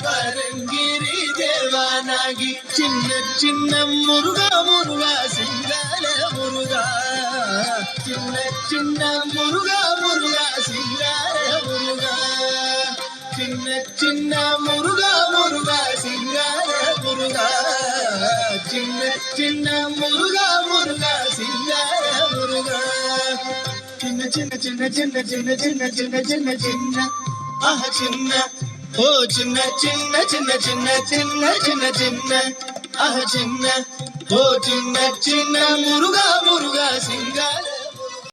பரங்கிரி தேவானாகி சின்ன சின்ன முருகா முருகா சிங்கார முருகா சின்ன சின்ன முருகா முருகா சிங்கார முருகா சின்ன சின்ன முருகா முருகா சிங்கார முருகா சின்ன சின்ன முருகா முருகா சிங்கார முருகா சின்ன சின்ன சின்ன சின்ன சின்ன சின்ன சின்ன சின்ன சின்ன ஆஹா சின்ன ஓ சின்ன சின்ன சின்ன சின்ன சின்ன சின்ன சின்ன ஆஹா சின்ன ஓ சின்ன சின்ன முருகா முருகா சிங்கார